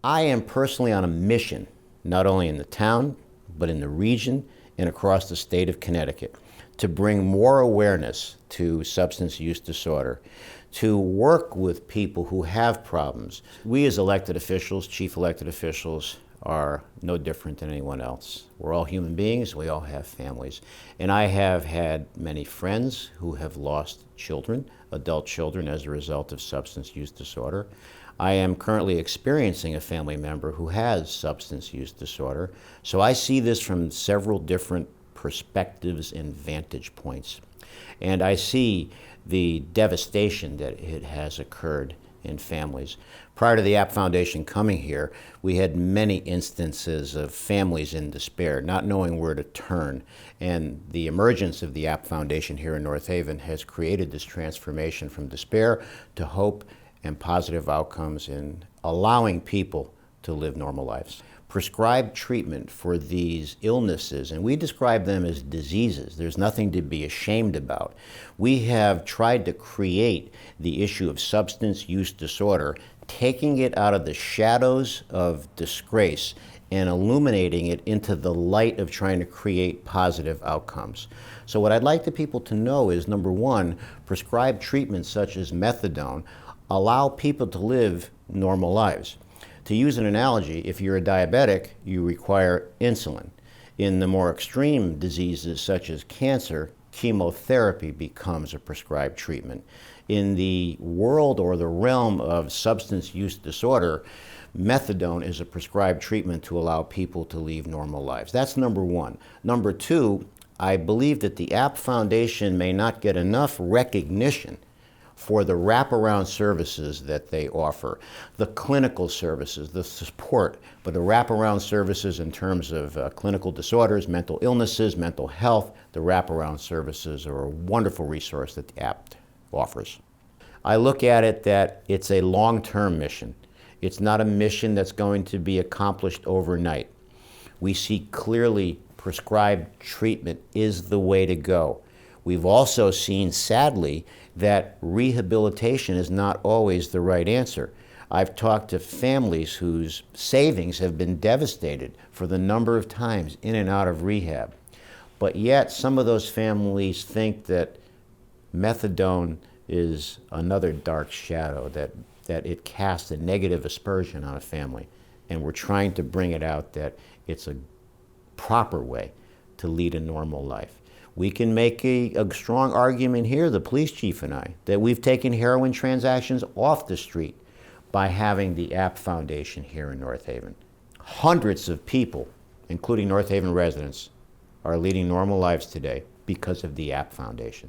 I am personally on a mission, not only in the town, but in the region and across the state of Connecticut, to bring more awareness to substance use disorder, to work with people who have problems. We as elected officials, chief elected officials, are no different than anyone else. We're all human beings, we all have families. And I have had many friends who have lost children, adult children, as a result of substance use disorder. I am currently experiencing a family member who has substance use disorder, so I see this from several different perspectives and vantage points. And I see the devastation that it has occurred in families. Prior to the App Foundation coming here, we had many instances of families in despair, not knowing where to turn. And the emergence of the App Foundation here in North Haven has created this transformation from despair to hope and positive outcomes in allowing people to live normal lives. Prescribed treatment for these illnesses, and we describe them as diseases. There's nothing to be ashamed about. We have tried to create the issue of substance use disorder, taking it out of the shadows of disgrace and illuminating it into the light of trying to create positive outcomes. So what I'd like the people to know is, number one, prescribed treatments such as methadone allow people to live normal lives. To use an analogy, if you're a diabetic, you require insulin. In the more extreme diseases such as cancer, chemotherapy becomes a prescribed treatment. In the world or the realm of substance use disorder, methadone is a prescribed treatment to allow people to lead normal lives. That's number one. Number two, I believe that the App Foundation may not get enough recognition for the wraparound services that they offer, the clinical services, the support, but the wraparound services in terms of clinical disorders, mental illnesses, mental health, the wraparound services are a wonderful resource that the app offers. I look at it that it's a long-term mission. It's not a mission that's going to be accomplished overnight. We see clearly prescribed treatment is the way to go. We've also seen, sadly, that rehabilitation is not always the right answer. I've talked to families whose savings have been devastated for the number of times in and out of rehab. But yet, some of those families think that methadone is another dark shadow, that it casts a negative aspersion on a family. And we're trying to bring it out that it's a proper way to lead a normal life. We can make a strong argument here, the police chief and I, that we've taken heroin transactions off the street by having the App Foundation here in North Haven. Hundreds of people, including North Haven residents, are leading normal lives today because of the App Foundation.